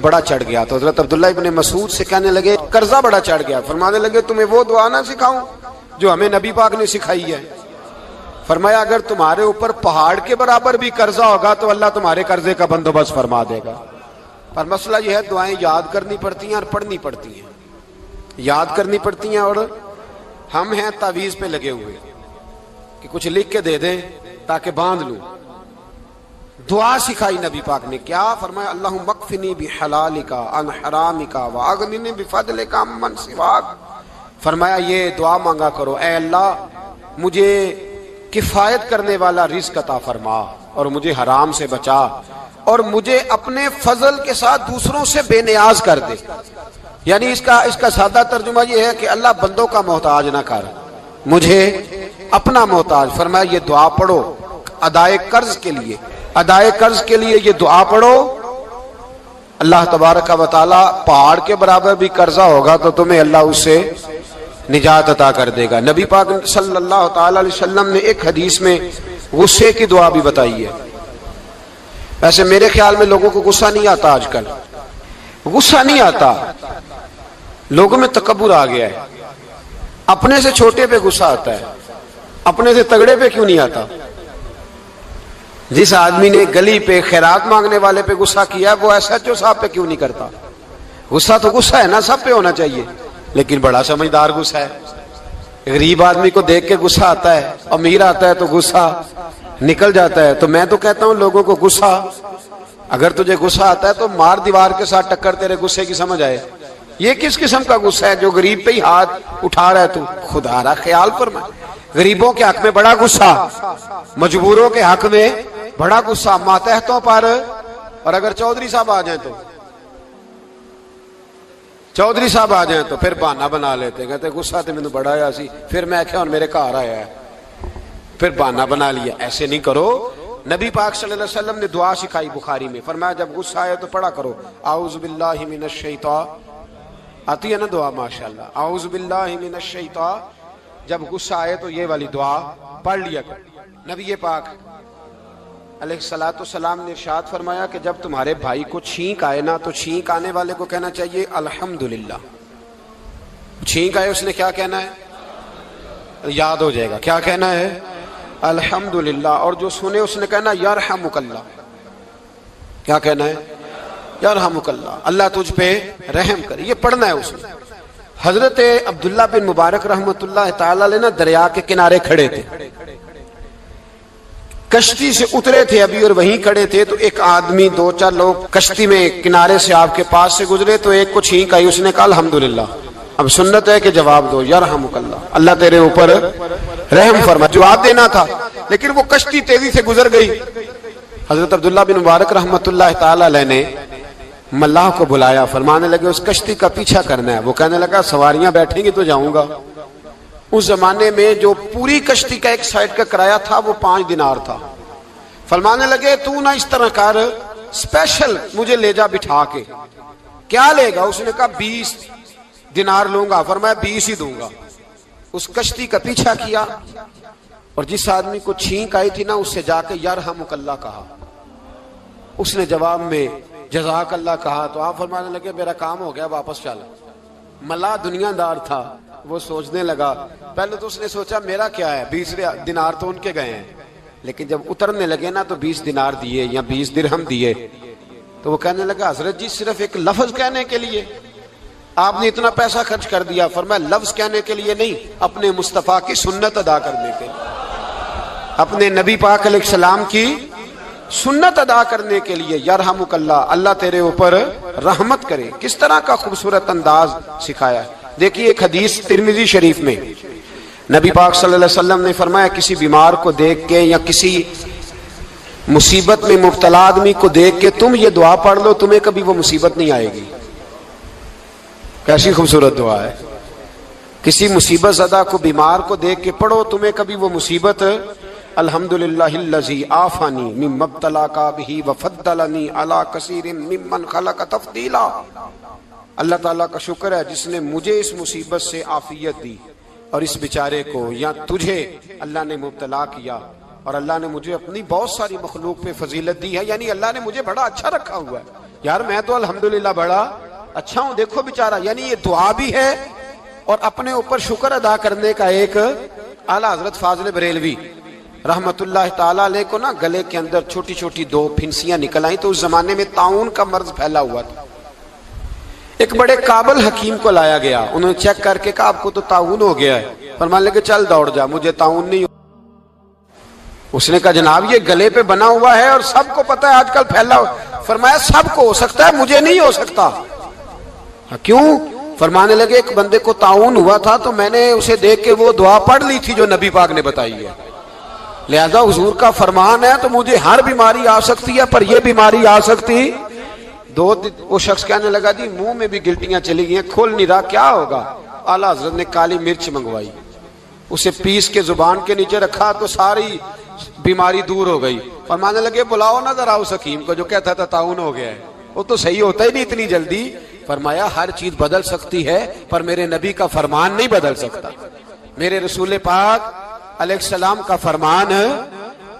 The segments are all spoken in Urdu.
بڑا چڑھ گیا تو حضرت عبداللہ ابن مسعود سے کہنے لگے قرضہ بڑا چڑھ گیا، فرمانے لگے تمہیں وہ دعا نہ سکھاؤں جو ہمیں نبی پاک نے سکھائی ہے؟ فرمایا اگر تمہارے اوپر پہاڑ کے برابر بھی قرضہ ہوگا تو اللہ تمہارے قرضے کا بندوبست فرما دے گا۔ پر مسئلہ یہ ہے دعائیں یاد کرنی پڑتی ہیں اور پڑھنی پڑتی ہیں، یاد کرنی پڑتی ہیں، اور ہم ہیں تعویذ پہ لگے ہوئے کہ کچھ لکھ کے دے دیں تاکہ باندھ لوں۔ دعا سکھائی نبی پاک نے، کیا فرمایا؟ اللہم اکفنی بحلالک عن حرامک واغننی بفضلک عمن سواک۔ فرمایا یہ دعا مانگا کرو، اے اللہ مجھے کفایت کرنے والا رزق عطا فرما اور مجھے حرام سے بچا اور مجھے اپنے فضل کے ساتھ دوسروں سے بے نیاز کر دے۔ یعنی اس کا سادہ ترجمہ یہ ہے کہ اللہ بندوں کا محتاج نہ کر، مجھے اپنا محتاج۔ فرمایا یہ دعا پڑھو ادائے قرض کے لیے، ادائے قرض کے لیے یہ دعا پڑھو، اللہ تبارک و تعالی پہاڑ کے برابر بھی قرضہ ہوگا تو تمہیں اللہ اس سے نجات عطا کر دے گا۔ نبی پاک صلی اللہ تعالی علیہ وسلم نے ایک حدیث میں غصے کی دعا بھی بتائی ہے۔ ویسے میرے خیال میں لوگوں کو غصہ نہیں آتا، آج کل غصہ نہیں آتا، لوگوں میں تکبر آ گیا ہے، اپنے سے چھوٹے پہ غصہ آتا ہے، اپنے سے تگڑے پہ کیوں نہیں آتا؟ جس آدمی نے گلی پہ خیرات مانگنے والے پہ غصہ کیا وہ ایس ایچ او صاحب پہ کیوں نہیں کرتا؟ غصہ تو غصہ ہے نا، سب پہ ہونا چاہیے، لیکن بڑا سمجھدار غصہ ہے۔ غریب آدمی کو دیکھ کے غصہ آتا ہے، امیر آتا ہے تو غصہ نکل جاتا ہے۔ تو میں تو کہتا ہوں لوگوں کو غصہ، اگر تجھے غصہ آتا ہے تو مار دیوار کے ساتھ ٹکر تیرے غصے کی سمجھ آئے۔ یہ کس قسم کا غصہ ہے جو غریب پہ ہی ہاتھ اٹھا رہا ہے؟ تو خدا را خیال فرما، غریبوں کے حق میں بڑا غصہ، مجبوروں کے حق میں بڑا غصہ، ماتحتوں پر، اور اگر چودھری صاحب آ جائیں تو چودھری صاحب آ جائیں تو پھر بہانہ بنا لیتے ہیں، کہتے غصہ تو مینوں بڑا آیا سی، پھر میں کیا اور میرے گھر آیا ہے، پھر بہانہ بنا لیا۔ ایسے نہیں کرو۔ نبی پاک صلی اللہ علیہ وسلم نے دعا سکھائی بخاری میں، فرمایا جب غصہ آئے تو پڑھا کرو اعوذ باللہ من الشیطان، آتی ہے نا دعا ماشاءاللہ، اعوذ باللہ من الشیطان، جب غصہ آئے تو یہ والی دعا پڑھ لیا کرو۔ نبی پاک علیہ الصلوۃ والسلام نے ارشاد فرمایا کہ جب تمہارے بھائی کو چھینک آئے نا تو چھینک آنے والے کو کہنا چاہیے الحمدللہ۔ چھینک آئے اس نے کیا کہنا ہے؟ یاد ہو جائے گا، کیا کہنا ہے؟ الحمدللہ۔ اور جو سنے اس نے کہنا یرحمک اللہ، کیا کہنا ہے؟ یرحمک اللہ، اللہ تجھ پہ رحم کرے، یہ پڑھنا ہے اس نے۔ حضرت عبداللہ بن مبارک رحمۃ اللہ تعالی علیہ نا دریا کے کنارے کھڑے تھے، کشتی سے اترے تھے ابھی اور وہیں کھڑے تھے، تو ایک آدمی، دو چار لوگ کشتی میں کنارے سے آپ کے پاس سے گزرے تو ایک کو چھینک آئی، اس نے کہا الحمدللہ۔ اب سنت ہے کہ جواب دو یرحمک اللہ، اللہ تیرے اوپر رحم فرما، جواب دینا تھا، لیکن وہ کشتی تیزی سے گزر گئی۔ حضرت عبداللہ بن مبارک رحمۃ اللہ تعالی علیہ نے ملاح کو بلایا، فرمانے لگے اس کشتی کا پیچھا کرنا ہے۔ وہ کہنے لگا سواریاں بیٹھیں گی تو جاؤں گا۔ اس زمانے میں جو پوری کشتی کا ایک سائیڈ کا کرایہ تھا وہ 5 دینار تھا۔ فرمانے لگے تو نہ اس طرح کر، اسپیشل مجھے لے جا بٹھا کے۔ کیا لے گا؟ اس نے کہا 20 دینار لوں گا۔ فرمایا 20 ہی دوں گا۔ اس کشتی کا پیچھا کیا اور جس آدمی کو چھینک آئی تھی نا اس سے جا کے یرحمک اللہ کہا، اس نے جواب میں جزاک اللہ کہا، تو آپ فرمانے لگے میرا کام ہو گیا، واپس چل۔ ملا دنیا دار تھا، وہ سوچنے لگا، پہلے تو اس نے سوچا میرا کیا ہے، 20 دینار تو ان کے گئے ہیں، لیکن جب اترنے لگے نا تو 20 دینار دیے یا 20 درہم دیے، تو وہ کہنے لگا حضرت جی صرف ایک لفظ کہنے کے لیے آپ نے اتنا پیسہ خرچ کر دیا؟ فرمایا لفظ کہنے کے لیے نہیں، اپنے مصطفیٰ کی سنت ادا کرنے کے لیے، اپنے نبی پاک علیہ السلام کی سنت ادا کرنے کے لیے۔ یرحمک اللہ، اللہ تیرے اوپر رحمت کرے۔ کس طرح کا خوبصورت انداز سکھایا ہے۔ دیکھیے ایک حدیث ترمذی شریف میں نبی پاک صلی اللہ علیہ وسلم نے فرمایا کسی بیمار کو دیکھ کے یا کسی مصیبت میں مبتلا آدمی کو دیکھ کے تم یہ دعا پڑھ لو تمہیں کبھی وہ مصیبت نہیں آئے گی۔ کیسی خوبصورت دعا ہے۔ کسی مصیبت زدہ کو بیمار کو دیکھ کے پڑھو تمہیں کبھی وہ مصیبت، الحمدللہ الذی عافانی مما ابتلاک بہ وفضلنی علی کثیر ممن خلق تفضیلا۔ اللہ تعالیٰ کا شکر ہے جس نے مجھے اس مصیبت سے عافیت دی اور اس بیچارے کو یا تجھے اللہ نے مبتلا کیا، اور اللہ نے مجھے اپنی بہت ساری مخلوق پہ فضیلت دی ہے، یعنی اللہ نے مجھے بڑا اچھا رکھا ہوا ہے، یار میں تو الحمدللہ بڑا اچھا ہوں، دیکھو بیچارہ. یعنی یہ دعا بھی ہے اور اپنے اوپر شکر ادا کرنے کا ایک. اعلیٰ حضرت فاضل بریلوی رحمت اللہ تعالیٰ علیہ کو نا گلے کے اندر چھوٹی چھوٹی 2 پھنسیاں نکل آئیں، تو اس زمانے میں طاعون کا مرض پھیلا ہوا تھا. ایک بڑے قابل حکیم کو لایا گیا، انہوں نے چیک کر کے کہا آپ کو تو طاعون ہو گیا ہے. فرمانے لگے چل دوڑ جا، مجھے طاعون نہیں. اس نے کہا جناب یہ گلے پہ بنا ہوا ہے اور سب کو پتا ہے آج کل پھیلا ہوا. فرمایا سب کو ہو سکتا ہے، مجھے نہیں ہو سکتا. کیوں؟ فرمانے لگے ایک بندے کو طاعون ہوا تھا تو میں نے اسے دیکھ کے وہ دعا پڑھ لی تھی جو نبی پاک نے بتائی ہے، لہذا حضور کا فرمان ہے تو مجھے ہر بیماری آ سکتی ہے پر یہ بیماری آ سکتی. وہ شخص کہنے لگا جی منہ میں بھی گلٹیاں چلی گئی، کھول نہیں رہا، کیا ہوگا؟ اعلیٰ حضرت نے کالی مرچ منگوائی، اسے پیس کے زبان کے نیچے رکھا تو ساری بیماری دور ہو گئی. فرمانے لگے بلاؤ نہ ذرا اس حکیم کو جو کہتا تھا طاعون ہو گیا ہے، وہ تو صحیح ہوتا ہی نہیں اتنی جلدی. فرمایا ہر چیز بدل سکتی ہے پر میرے نبی کا فرمان نہیں بدل سکتا، میرے رسول پاک علیہ السلام کا فرمان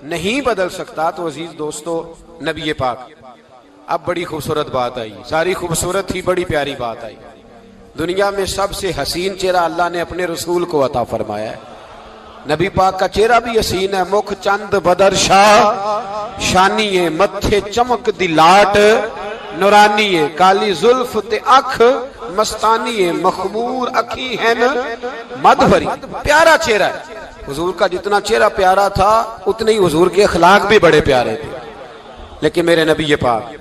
نہیں بدل سکتا. تو عزیز دوستو نبی پاک، اب بڑی خوبصورت بات آئی، ساری خوبصورت ہی بڑی پیاری بات آئی. دنیا میں سب سے حسین چہرہ اللہ نے اپنے رسول کو عطا فرمایا ہے. نبی پاک کا چہرہ بھی حسین ہے. مکھ چند بدر شاہ شانی ہے، متھے چمک دی لاٹ نورانی ہے، کالی زلف تے اکھ مستانی ہے، مخمور اکھی ہے مد بھری. پیارا چہرہ ہے حضور کا. جتنا چہرہ پیارا تھا اتنے ہی حضور کے اخلاق بھی بڑے پیارے تھے. لیکن میرے نبی پاک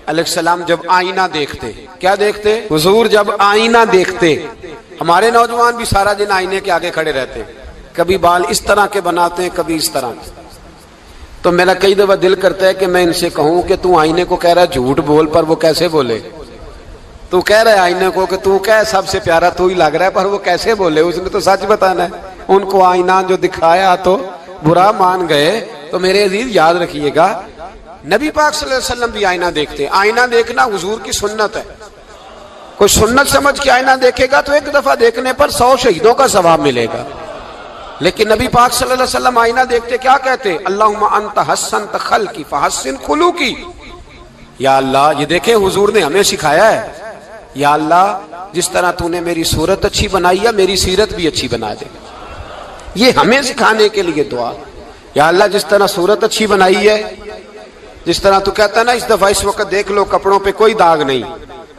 علیہ السلام جب آئینہ دیکھتے، کیا دیکھتے؟ حضور جب آئینہ دیکھتے، ہمارے نوجوان بھی سارا دن آئینے کے آگے کھڑے رہتے، کبھی بال اس طرح کے بناتے ہیں کبھی اس طرح. تو میرا کئی دفعہ دل کرتا ہے کہ میں ان سے کہوں کہ تو آئینے کو کہہ رہا ہے جھوٹ بول، پر وہ کیسے بولے؟ تو کہہ رہا ہے آئینے کو کہ تو کہہ سب سے پیارا تو ہی لگ رہا ہے، پر وہ کیسے بولے؟ اس نے تو سچ بتانا ہے. ان کو آئینہ جو دکھایا تو برا مان گئے. تو میرے عزیز یاد رکھیے گا نبی پاک صلی اللہ علیہ وسلم بھی آئینہ دیکھتے. آئینہ دیکھنا حضور کی سنت ہے. کوئی سنت سمجھ کے آئینہ دیکھے گا تو ایک دفعہ دیکھنے پر 100 شہیدوں کا ثواب ملے گا. لیکن نبی پاک صلی اللہ علیہ وسلم آئینہ دیکھتے کیا کہتے؟ اللہم انت حسنت خلقی فحسن خلوقی. یا اللہ، یہ دیکھیں حضور نے ہمیں سکھایا ہے، یا اللہ جس طرح تو نے میری صورت اچھی بنائی ہے میری سیرت بھی اچھی بنا دے. یہ ہمیں سکھانے کے لیے دعا. یا اللہ جس طرح صورت اچھی بنائی ہے، جس طرح تو کہتا ہے نا اس دفعہ اس وقت دیکھ لو کپڑوں پہ کوئی داغ نہیں،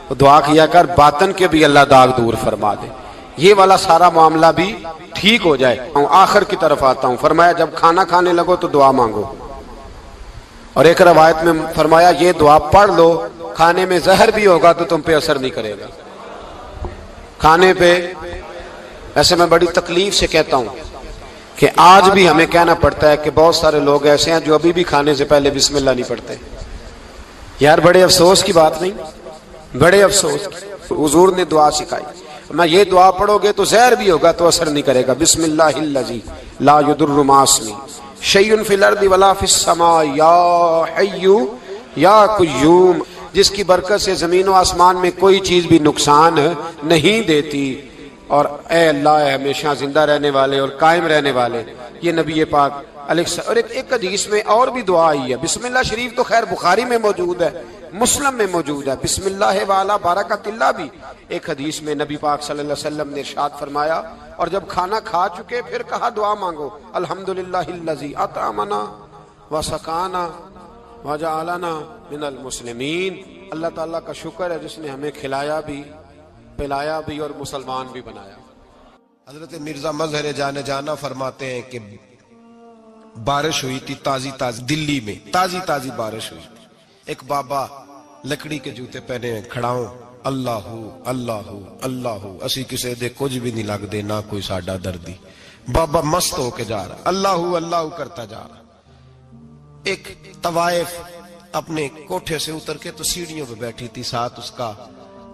تو دعا کیا کر باطن کے بھی اللہ داغ دور فرما دے، یہ والا سارا معاملہ بھی ٹھیک ہو جائے. آخر کی طرف آتا ہوں. فرمایا جب کھانا کھانے لگو تو دعا مانگو. اور ایک روایت میں فرمایا یہ دعا پڑھ لو، کھانے میں زہر بھی ہوگا تو تم پہ اثر نہیں کرے گا. کھانے پہ ایسے میں بڑی تکلیف سے کہتا ہوں کہ آج بھی ہمیں کہنا پڑتا ہے کہ بہت سارے لوگ ایسے ہیں جو ابھی بھی کھانے سے پہلے بسم اللہ نہیں پڑھتے. یار بڑے افسوس کی بات نہیں، بڑے افسوس. حضور نے دعا سکھائی، میں یہ دعا پڑھو گے تو زہر بھی ہوگا تو اثر نہیں کرے گا. بسم اللہ الذی لا یضر مع اسمہ شیء فی الارض ولا فی السماء یا حی یا قیوم، جس کی برکت سے زمین و آسمان میں کوئی چیز بھی نقصان نہیں دیتی. اور اے اللہ ہمیشہ زندہ رہنے والے اور قائم رہنے والے. یہ نبی پاک علیہ السلام. اور ایک حدیث میں اور بھی دعا آئی ہے. بسم اللہ شریف تو خیر بخاری میں موجود ہے، مسلم میں موجود ہے. بسم اللہ وعلی برکت اللہ بھی ایک حدیث میں نبی پاک صلی اللہ علیہ وسلم نے ارشاد فرمایا. اور جب کھانا کھا چکے پھر کہا دعا مانگو، الحمدللہ الذی اطعمنا وسقانا وجعلنا من المسلمین. اللہ تعالیٰ کا شکر ہے جس نے ہمیں کھلایا بھی پلایا بھی اور مسلمان بھی بنایا. حضرت مرزا مظہر جانا فرماتے ہیں کہ بارش ہوئی تھی تازی دلی میں تازی بارش ہوئی. ایک بابا لکڑی کے جوتے پہنے کھڑا ہوں، اللہ اللہ اللہ، اسی کسے دے کچھ بھی نہیں لگ دے نہ کوئی ساڈا دردی. بابا مست ہو کے جا رہا، اللہ اللہ کرتا جا رہا. ایک طوائف اپنے کوٹھے سے اتر کے تو سیڑھیوں پہ بیٹھی تھی، ساتھ اس کا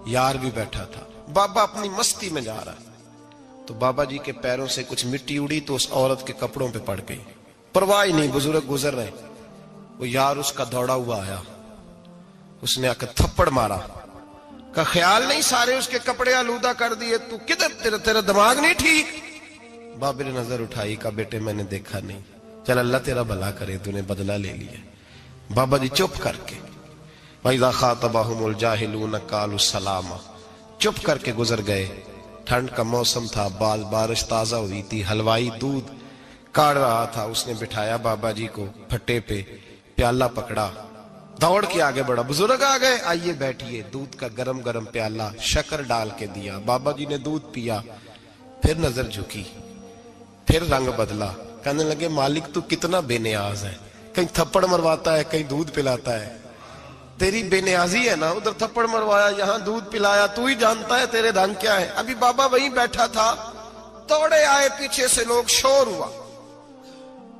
یار بھی بیٹھا تھا. بابا اپنی مستی میں جا رہا تو بابا جی کے پیروں سے کچھ مٹی اڑی تو اس عورت کے کپڑوں پہ پڑ گئی. پرواہ نہیں، بزرگ گزر رہے. وہ یار اس کا دوڑا ہوا آیا، اس نے آ کے تھپڑ مارا. کا خیال نہیں سارے اس کے کپڑے آلودہ کر دیے، تو کدھر تیرا دماغ نہیں ٹھیک؟ بابے نے نظر اٹھائی، کہا بیٹے میں نے دیکھا نہیں، چل اللہ تیرا بھلا کرے، تو نے بدلہ لے لیا. بابا جی چپ کر کے وَإِذَا خَاطَبَهُمُ الْجَاهِلُونَ قَالُوا سَلَامًا، چپ کر کے گزر گئے۔ ٹھنڈ کا موسم تھا، بارش تازہ ہوئی تھی، حلوائی دودھ کاڑ رہا تھا، اس نے بٹھایا بابا جی کو پھٹے پہ، پیالہ پکڑا، دوڑ کے آگے بڑھا، بزرگ آ گئے، آئیے بیٹھیے، دودھ کا گرم گرم پیالہ شکر ڈال کے دیا، بابا جی نے دودھ پیا، پھر نظر جھکی، پھر رنگ بدلا، کہنے لگے مالک تو کتنا بے نیاز ہے، کہیں تھپڑ مرواتا ہے، کہیں دودھ پلاتا ہے، تیری بے نیازی ہے نا، ادھر تھپڑ مروایا، یہاں دودھ پلایا، تو ہی جانتا ہے تیرے رنگ کیا ہے۔ ابھی بابا وہیں بیٹھا تھا، توڑے آئے پیچھے سے لوگ، شور ہوا،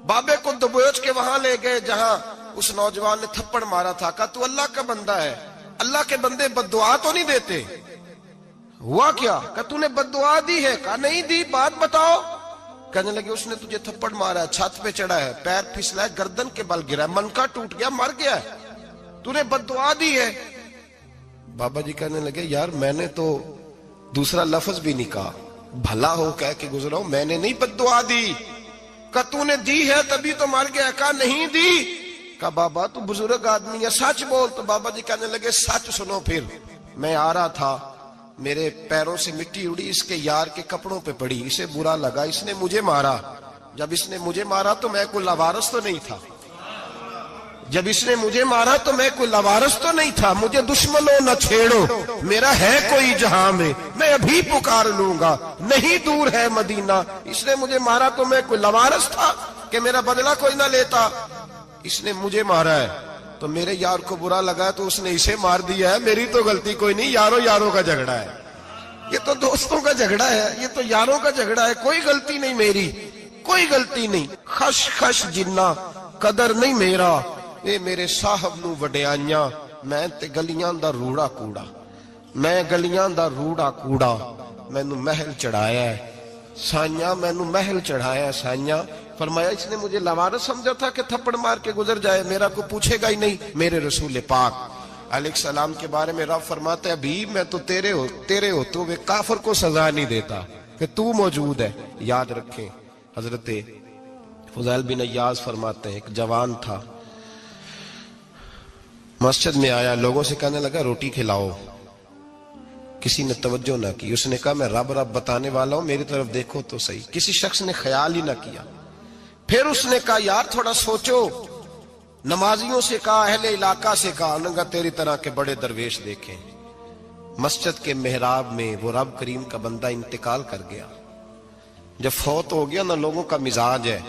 بابے کو دبوچ کے وہاں لے گئے جہاں اس نوجوان نے تھپڑ مارا تھا، کہا تو اللہ کا بندہ ہے، اللہ کے بندے بد دعا تو نہیں دیتے؟ ہوا کیا؟ کہا تو نے بد دعا دی ہے؟ کہا نہیں دی، بات بتاؤ۔ کہنے لگے اس نے تجھے تھپڑ مارا ہے، چھت پہ چڑھا ہے، پیر پھسلا ہے، گردن کے بل گرا ہے، منکا ٹوٹ گیا، مر گیا ہے، تو نے بد دعا دی ہے۔ بابا جی کہنے لگے یار میں نے تو دوسرا لفظ بھی نہیں کہا، بھلا ہو کہہ کے گزرا ہوں، میں نے نہیں بد دعا دی۔ کہا تو نے دی ہے تبھی تو مر گیا، کہا نہیں دی۔ کہا بابا تو بزرگ آدمی ہے، سچ بول۔ تو بابا جی کہنے لگے سچ سنو، پھر میں آ رہا تھا، میرے پیروں سے مٹی اڑی، اس کے یار کے کپڑوں پہ پڑی، اسے برا لگا، اس نے مجھے مارا، جب اس نے مجھے مارا تو میں کوئی لاوارث تو نہیں تھا، جب اس نے مجھے مارا تو میں کوئی لاوارث تو نہیں تھا، مجھے دشمنوں نہ چھیڑو، میرا ہے کوئی جہاں میں ابھی پکار لوں گا، نہیں دور ہے مدینہ، اس نے مجھے مارا تو میں کوئی لاوارث تھا کہ میرا بدلہ کوئی نہ لیتا، اس نے مجھے مارا ہے تو میرے یار کو برا لگا ہے تو اس نے اسے مار دیا ہے، میری تو غلطی کوئی نہیں، یاروں کا جھگڑا ہے، یہ تو دوستوں کا جھگڑا ہے، یہ تو یاروں کا جھگڑا ہے، کوئی غلطی نہیں میری، کوئی غلطی نہیں، خش خش جنہ قدر نہیں میرا، اے میرے صاحب نو وڈیائیاں، میں تے گلیاں دا روڑا کوڑا، میں گلیاں دا روڑا کوڑا، میں نو محل چڑھایا ہے سائیاں، میں نو محل چڑھایا ہے سائیاں۔ فرمایا اس نے مجھے لاوارث سمجھا تھا کہ تھپڑ مار کے گزر جائے، میرا کو پوچھے گا ہی نہیں۔ میرے رسول پاک علیہ السلام کے بارے میں رب فرماتا ہے ابھی میں تو تیرے ہوتے ہوئے کافر کو سزا نہیں دیتا کہ تو موجود ہے۔ یاد رکھیں حضرت فضیل بن عیاض فرماتے ہیں ایک جوان تھا، مسجد میں آیا، لوگوں سے کہنے لگا روٹی کھلاؤ، کسی نے توجہ نہ کی، اس نے کہا میں رب بتانے والا ہوں، میری طرف دیکھو تو صحیح، کسی شخص نے خیال ہی نہ کیا۔ پھر اس نے کہا یار تھوڑا سوچو، نمازیوں سے کہا، اہل علاقہ سے کہا، انہوں نے کہا تیری طرح کے بڑے درویش دیکھیں۔ مسجد کے محراب میں وہ رب کریم کا بندہ انتقال کر گیا، جب فوت ہو گیا نا، لوگوں کا مزاج ہے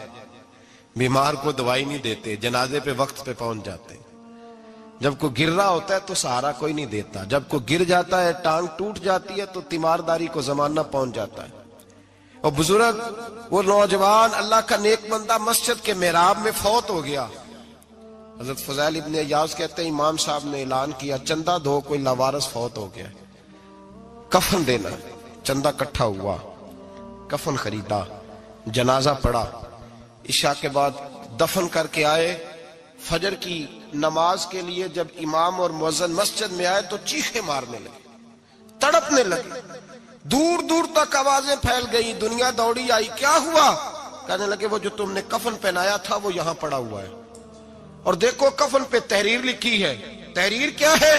بیمار کو دوائی نہیں دیتے، جنازے پہ وقت پہ پہنچ جاتے، جب کوئی گر رہا ہوتا ہے تو سہارا کوئی نہیں دیتا، جب کوئی گر جاتا ہے ٹانگ ٹوٹ جاتی ہے تو تیمارداری کو زمانہ پہنچ جاتا ہے۔ اور بزرگ وہ نوجوان اللہ کا نیک بندہ مسجد کے محراب میں فوت ہو گیا۔ حضرت فضیل ابن عیاض کہتے ہیں امام صاحب نے اعلان کیا چندہ دو، کوئی لاوارث فوت ہو گیا، کفن دینا۔ چندہ کٹھا ہوا، کفن خریدا، جنازہ پڑا، عشاء کے بعد دفن کر کے آئے، فجر کی نماز کے لیے جب امام اور مؤذن مسجد میں آئے تو چیخیں مارنے لگے، تڑپنے لگے، دور دور تک آوازیں پھیل گئی، دنیا دوڑی آئی، کیا ہوا؟ کہنے لگے وہ جو تم نے کفن پہنایا تھا وہ یہاں پڑا ہوا ہے، اور دیکھو کفن پہ تحریر لکھی ہے۔ تحریر کیا ہے؟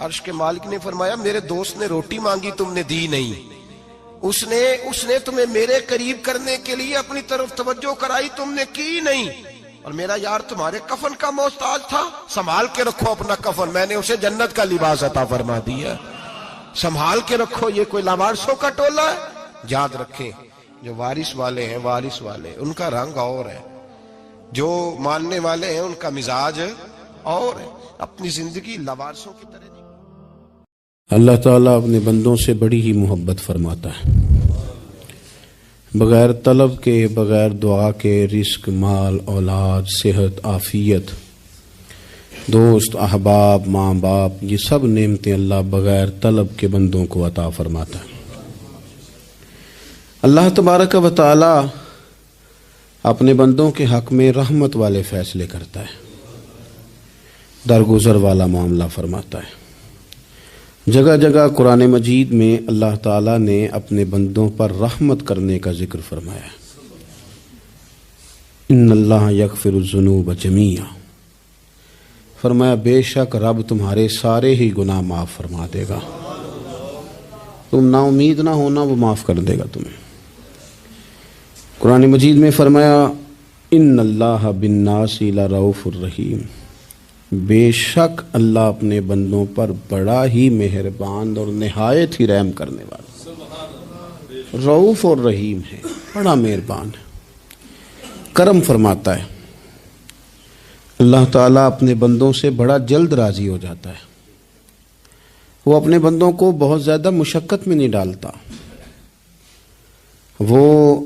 عرش کے مالک نے فرمایا میرے دوست نے روٹی مانگی تم نے دی نہیں، اس نے تمہیں میرے قریب کرنے کے لیے اپنی طرف توجہ کرائی، تم نے کی نہیں، اور میرا یار تمہارے کفن کا محتاج تھا، سنبھال کے رکھو اپنا کفن، میں نے اسے جنت کا لباس عطا فرما دیا، سنبھال کے رکھو، یہ کوئی لاوارثوں کا ٹولہ ہے۔ یاد رکھیں جو وارث والے ہیں، وارث والے ان کا رنگ اور ہے، جو ماننے والے ہیں ان کا مزاج اور ہے، اپنی زندگی لاوارثوں کی طرح نہیں۔ اللہ تعالیٰ اپنے بندوں سے بڑی ہی محبت فرماتا ہے، بغیر طلب کے، بغیر دعا کے رزق، مال، اولاد، صحت، عافیت، دوست، احباب، ماں باپ، یہ سب نعمتیں اللہ بغیر طلب کے بندوں کو عطا فرماتا ہے۔ اللہ تبارک و تعالی اپنے بندوں کے حق میں رحمت والے فیصلے کرتا ہے، درگزر والا معاملہ فرماتا ہے۔ جگہ جگہ قرآن مجید میں اللہ تعالیٰ نے اپنے بندوں پر رحمت کرنے کا ذکر فرمایا ہے، ان اللہ یغفر الذنوب جمیعا، فرمایا بے شک رب تمہارے سارے ہی گناہ معاف فرما دے گا، تم نا امید نہ ہونا، وہ معاف کر دے گا تمہیں۔ قرآن مجید میں فرمایا ان اللہ بالناس لرؤوف الرحیم، بے شک اللہ اپنے بندوں پر بڑا ہی مہربان اور نہایت ہی رحم کرنے والا رؤوف اور رحیم ہے، بڑا مہربان ہے، کرم فرماتا ہے۔ اللہ تعالیٰ اپنے بندوں سے بڑا جلد راضی ہو جاتا ہے، وہ اپنے بندوں کو بہت زیادہ مشقت میں نہیں ڈالتا، وہ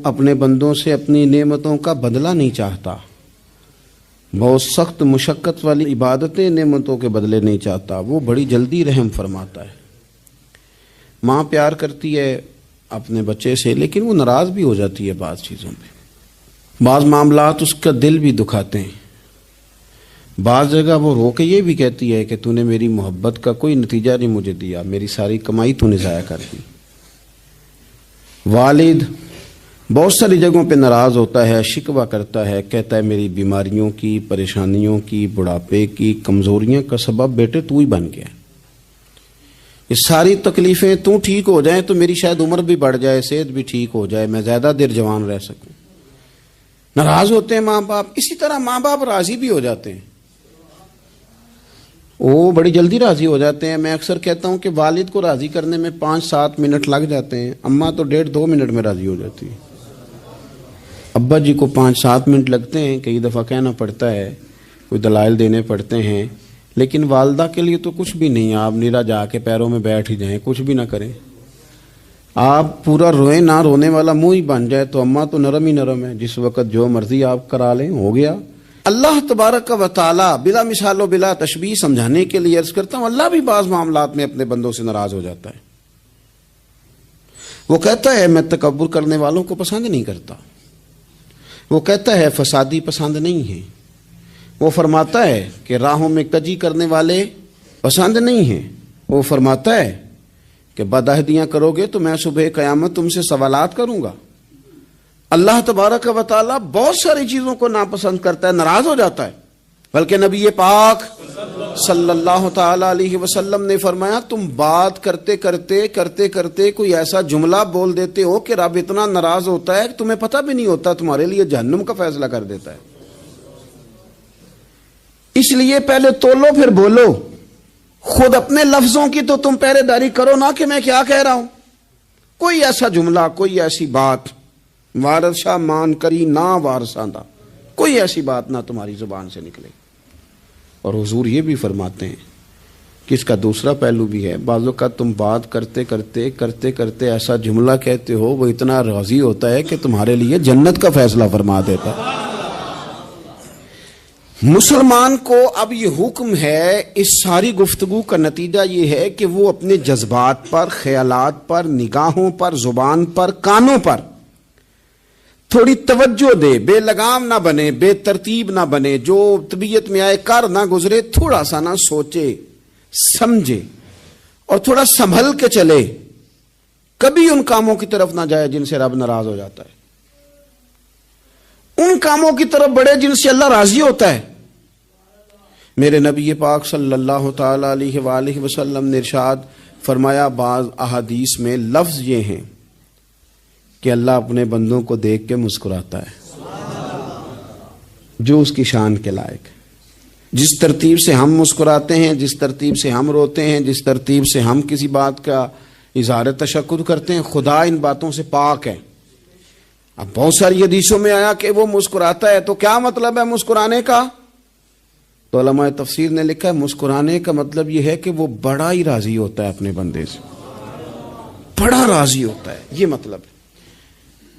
اپنے بندوں سے اپنی نعمتوں کا بدلہ نہیں چاہتا، بہت سخت مشقت والی عبادتیں نعمتوں کے بدلے نہیں چاہتا، وہ بڑی جلدی رحم فرماتا ہے۔ ماں پیار کرتی ہے اپنے بچے سے، لیکن وہ ناراض بھی ہو جاتی ہے بعض چیزوں پہ، بعض معاملات اس کا دل بھی دکھاتے ہیں، بعض جگہ وہ رو کے یہ بھی کہتی ہے کہ تو نے میری محبت کا کوئی نتیجہ نہیں مجھے دیا، میری ساری کمائی تو نے ضائع کر دی۔ والد بہت ساری جگہوں پہ ناراض ہوتا ہے، شکوہ کرتا ہے، کہتا ہے میری بیماریوں کی، پریشانیوں کی، بڑھاپے کی، کمزوریاں کا سبب بیٹے تو ہی بن گیا، یہ ساری تکلیفیں تو ٹھیک ہو جائیں تو میری شاید عمر بھی بڑھ جائے، صحت بھی ٹھیک ہو جائے، میں زیادہ دیر جوان رہ سکوں۔ ناراض ہوتے ہیں ماں باپ، اسی طرح ماں باپ راضی بھی ہو جاتے ہیں، وہ بڑی جلدی راضی ہو جاتے ہیں۔ میں اکثر کہتا ہوں کہ والد کو راضی کرنے میں 5-7 منٹ لگ جاتے ہیں، اماں تو 1.5-2 منٹ میں راضی ہو جاتی ہے، ابا جی کو 5-7 منٹ لگتے ہیں، کئی دفعہ کہنا پڑتا ہے، کوئی دلائل دینے پڑتے ہیں، لیکن والدہ کے لیے تو کچھ بھی نہیں، آپ نیرا جا کے پیروں میں بیٹھ ہی جائیں، کچھ بھی نہ کریں، آپ پورا روئیں نہ، رونے والا منہ ہی بن جائے تو اماں تو نرم ہی نرم ہے، جس وقت جو مرضی آپ کرا لیں ہو گیا۔ اللہ تبارک و تعالی بلا مثال و بلا تشبیہ سمجھانے کے لیے عرض کرتا ہوں، اللہ بھی بعض معاملات میں اپنے بندوں سے ناراض ہو جاتا ہے، وہ کہتا ہے میں تکبر کرنے والوں کو پسند نہیں کرتا، وہ کہتا ہے فسادی پسند نہیں ہیں، وہ فرماتا ہے کہ راہوں میں کجی کرنے والے پسند نہیں ہیں، وہ فرماتا ہے کہ بدعہدیاں کرو گے تو میں صبح قیامت تم سے سوالات کروں گا۔ اللہ تبارک و تعالیٰ بہت ساری چیزوں کو ناپسند کرتا ہے، ناراض ہو جاتا ہے، بلکہ نبی پاک صلی اللہ تعالی علیہ وسلم نے فرمایا تم بات کرتے کرتے کرتے کرتے کوئی ایسا جملہ بول دیتے ہو کہ رب اتنا ناراض ہوتا ہے کہ تمہیں پتہ بھی نہیں ہوتا، تمہارے لیے جہنم کا فیصلہ کر دیتا ہے۔ اس لیے پہلے تولو پھر بولو، خود اپنے لفظوں کی تو تم پہرے داری کرو نا کہ میں کیا کہہ رہا ہوں، کوئی ایسا جملہ، کوئی ایسی بات وارث شاہ مان کری نہ وارثاں دا، کوئی ایسی بات نہ تمہاری زبان سے نکلے۔ اور حضور یہ بھی فرماتے ہیں کہ اس کا دوسرا پہلو بھی ہے، بعض اوقات تم بات کرتے کرتے کرتے کرتے ایسا جملہ کہتے ہو وہ اتنا راضی ہوتا ہے کہ تمہارے لیے جنت کا فیصلہ فرما دیتا ہے۔ مسلمان کو اب یہ حکم ہے، اس ساری گفتگو کا نتیجہ یہ ہے کہ وہ اپنے جذبات پر، خیالات پر، نگاہوں پر، زبان پر، کانوں پر تھوڑی توجہ دے، بے لگام نہ بنے، بے ترتیب نہ بنے، جو طبیعت میں آئے کر نہ گزرے، تھوڑا سا نہ سوچے سمجھے اور تھوڑا سنبھل کے چلے، کبھی ان کاموں کی طرف نہ جائے جن سے رب ناراض ہو جاتا ہے، ان کاموں کی طرف بڑھے جن سے اللہ راضی ہوتا ہے۔ میرے نبی پاک صلی اللہ تعالی علیہ وآلہ وسلم نے ارشاد فرمایا، بعض احادیث میں لفظ یہ ہیں کہ اللہ اپنے بندوں کو دیکھ کے مسکراتا ہے جو اس کی شان کے لائق ہے۔ جس ترتیب سے ہم مسکراتے ہیں، جس ترتیب سے ہم روتے ہیں، جس ترتیب سے ہم کسی بات کا اظہار تشکر کرتے ہیں، خدا ان باتوں سے پاک ہے۔ اب بہت ساری حدیثوں میں آیا کہ وہ مسکراتا ہے، تو کیا مطلب ہے مسکرانے کا؟ تو علماء تفسیر نے لکھا ہے مسکرانے کا مطلب یہ ہے کہ وہ بڑا ہی راضی ہوتا ہے اپنے بندے سے، بڑا راضی ہوتا ہے، یہ مطلب ہے۔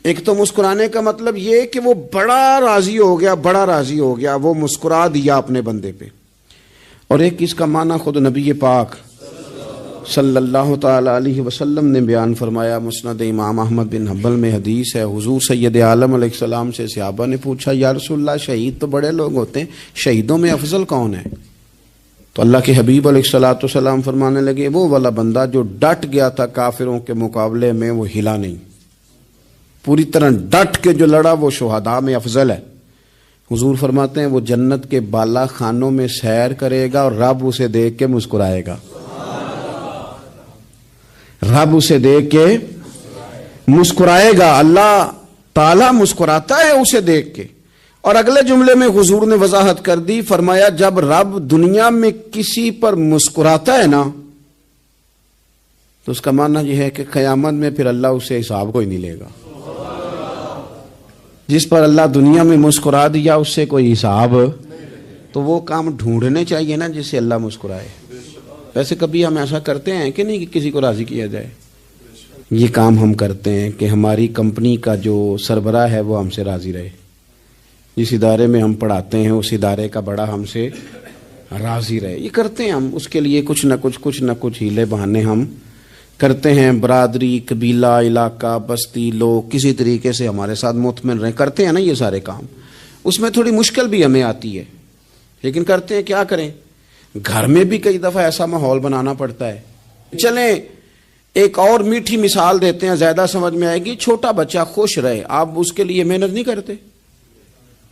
ایک تو مسکرانے کا مطلب یہ کہ وہ بڑا راضی ہو گیا، بڑا راضی ہو گیا، وہ مسکرا دیا اپنے بندے پہ، اور ایک اس کا معنی خود نبی پاک صلی اللہ تعالی علیہ وسلم نے بیان فرمایا۔ مسند امام احمد بن حنبل میں حدیث ہے، حضور سید عالم علیہ السلام سے صحابہ نے پوچھا یا رسول اللہ شہید تو بڑے لوگ ہوتے ہیں، شہیدوں میں افضل کون ہے؟ تو اللہ کے حبیب علیہ الصلوۃ والسلام فرمانے لگے وہ والا بندہ جو ڈٹ گیا تھا کافروں کے مقابلے میں، وہ ہلا نہیں، پوری طرح ڈٹ کے جو لڑا وہ شہداء میں افضل ہے۔ حضور فرماتے ہیں وہ جنت کے بالا خانوں میں سیر کرے گا اور رب اسے دیکھ کے مسکرائے گا. رب اسے دیکھ کے مسکرائے گا. اللہ تعالیٰ مسکراتا ہے اسے دیکھ کے. اور اگلے جملے میں حضور نے وضاحت کر دی, فرمایا جب رب دنیا میں کسی پر مسکراتا ہے نا تو اس کا معنی یہ ہے کہ قیامت میں پھر اللہ اسے حساب کوئی نہیں لے گا. جس پر اللہ دنیا میں مسکرا دیا اس سے کوئی حساب, تو وہ کام ڈھونڈنے چاہیے نا جس سے اللہ مسکرائے. ویسے کبھی ہم ایسا کرتے ہیں کہ نہیں کہ کسی کو راضی کیا جائے؟ یہ کام ہم کرتے ہیں کہ ہماری کمپنی کا جو سربراہ ہے وہ ہم سے راضی رہے. جس ادارے میں ہم پڑھاتے ہیں اس ادارے کا بڑا ہم سے راضی رہے. یہ کرتے ہیں ہم, اس کے لیے کچھ نہ کچھ ہیلے بہانے ہم کرتے ہیں. برادری, قبیلہ, علاقہ, بستی, لوگ کسی طریقے سے ہمارے ساتھ مطمئن رہیں, کرتے ہیں نا یہ سارے کام. اس میں تھوڑی مشکل بھی ہمیں آتی ہے لیکن کرتے ہیں. کیا کریں, گھر میں بھی کئی دفعہ ایسا ماحول بنانا پڑتا ہے. چلیں ایک اور میٹھی مثال دیتے ہیں, زیادہ سمجھ میں آئے گی. چھوٹا بچہ خوش رہے, آپ اس کے لیے محنت نہیں کرتے.